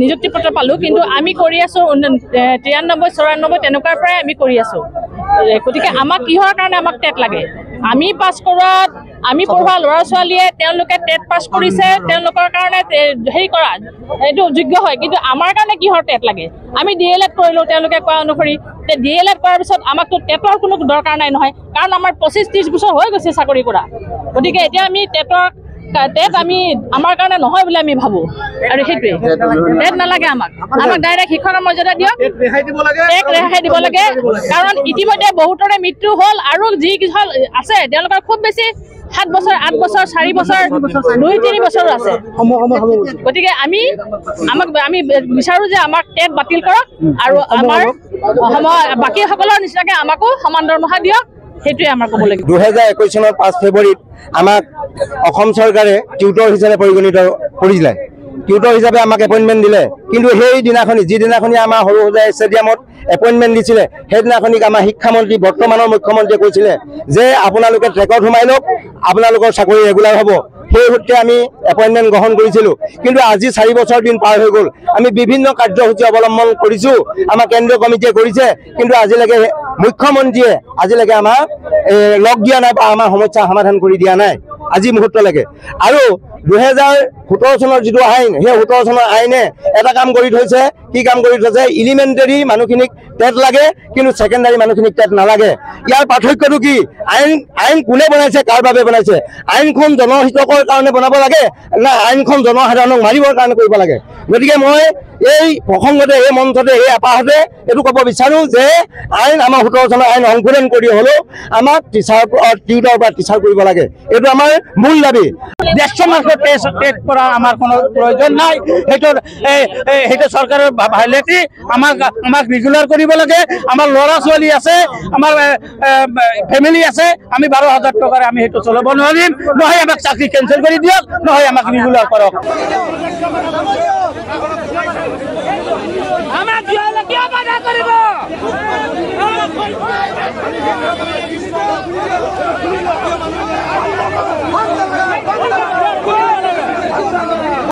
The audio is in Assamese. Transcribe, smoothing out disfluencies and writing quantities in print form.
নিযুক্তি পত্ৰ পালোঁ, কিন্তু আমি কৰি আছোঁ 93-94 তেনেকুৱাৰ পৰাই আমি কৰি আছোঁ। গতিকে আমাক কিহৰ কাৰণে আমাক টেট লাগে? আমি পাছ কৰোৱাত আমি পঢ়োৱা ল'ৰা ছোৱালীয়ে তেওঁলোকে টেট পাছ কৰিছে, তেওঁলোকৰ কাৰণে হেৰি কৰা এইটো যোগ্য হয়, কিন্তু আমাৰ কাৰণে কিহৰ টেট লাগে? আমি DLED কৰিলোঁ তেওঁলোকে কোৱা অনুসৰি। DLED কৰাৰ পিছত আমাকতো টেটৰ কোনো দৰকাৰ নাই নহয়, কাৰণ আমাৰ 25-30 বছৰ হৈ গৈছে চাকৰি কৰা। গতিকে এতিয়া আমি টেট আমি আমাৰ কাৰণে নহয় বুলি আমি ভাবোঁ, আৰু সেইটোৱে টেট নালাগে আমাক ডাইৰেক্ট শিক্ষকৰ মৰ্যাদা দিয়ক, টেট ৰেহাই দিব লাগে। কাৰণ ইতিমধ্যে বহুতৰে মৃত্যু হ'ল, আৰু যি কিছুমান আছে তেওঁলোকৰ খুব বেছি 7 বছৰ, 8 বছৰ, 4 বছৰ, 2-3 বছৰো আছে। গতিকে আমি বিচাৰোঁ যে আমাক টেট বাতিল কৰক, আৰু আমাৰ বাকী সকলৰ নিচিনাকৈ আমাকো সমান দৰমহা দিয়ক, সেইটোৱে আমাৰ ক'ব লাগিব। 2021 চনৰ 5 ফেব্ৰুৱাৰীত আমাক অসম চৰকাৰে টিউটৰ হিচাপে পৰিগণিত কৰিছিলে, টিউটৰ হিচাপে আমাক এপইণ্টমেণ্ট দিলে। কিন্তু সেই দিনাখনি যিদিনাখনি আমাৰ সৰু সজাই ষ্টেডিয়ামত এপইণ্টমেণ্ট দিছিলে, সেইদিনাখনিক আমাৰ শিক্ষামন্ত্ৰী বৰ্তমানৰ মুখ্যমন্ত্ৰীয়ে কৈছিলে যে আপোনালোকে ট্ৰেকত সোমাই লওক, আপোনালোকৰ চাকৰি ৰেগুলাৰ হ'ব। সেই সূত্ৰে আমি এপইণ্টমেণ্ট গ্ৰহণ কৰিছিলোঁ। কিন্তু আজি 4 বছৰ দিন পাৰ হৈ গ'ল, আমি বিভিন্ন কাৰ্যসূচী অৱলম্বন কৰিছোঁ, আমাৰ কেন্দ্ৰীয় কমিটিয়ে কৰিছে, কিন্তু আজিলৈকে মুখ্যমন্ত্ৰীয়ে আজিলৈকে আমাক লগ দিয়া নাই বা আমাৰ সমস্যা সমাধান কৰি দিয়া নাই আজি মুহূৰ্তলৈকে। আৰু 2017 চনৰ যিটো আইন, সেই 17 চনৰ আইনে এটা কাম কৰি থৈছে। কি কাম কৰি থৈছে? এলিমেণ্টাৰী মানুহখিনিক টেট লাগে, কিন্তু ছেকেণ্ডাৰী মানুহখিনিক টেট নালাগে। ইয়াৰ পাৰ্থক্যটো কি? আইন কোনে বনাইছে, কাৰ বাবে বনাইছে? আইনখন জনহিতকৰ কাৰণে বনাব লাগে, না আইনখন জনসাধাৰণক মাৰিবৰ কাৰণে কৰিব লাগে? গতিকে মই এই প্ৰসংগতে, এই মঞ্চতে, এই এপাহতে এইটো ক'ব বিচাৰোঁ যে আইন আমাৰ 17 চনৰ আইন সংশোধন কৰি হ'লেও আমাক টিউটৰ পৰা টিচাৰ কৰিব লাগে, এইটো আমাৰ মূল দাবী। জ্যেষ্ঠ মাৰ্কত টেট কৰা আমাৰ কোনো প্ৰয়োজন নাই, সেইটো চৰকাৰৰ ভাইলেটি। আমাক ৰেগুলাৰ কৰিব লাগে। আমাৰ ল'ৰা ছোৱালী আছে, আমাৰ ফেমিলি আছে, আমি 12,000 টকাৰে আমি সেইটো চলাব নোৱাৰিম। নহয় আমাক চাকৰি কেঞ্চেল কৰি দিয়ক, নহয় আমাক ৰেগুলাৰ কৰক।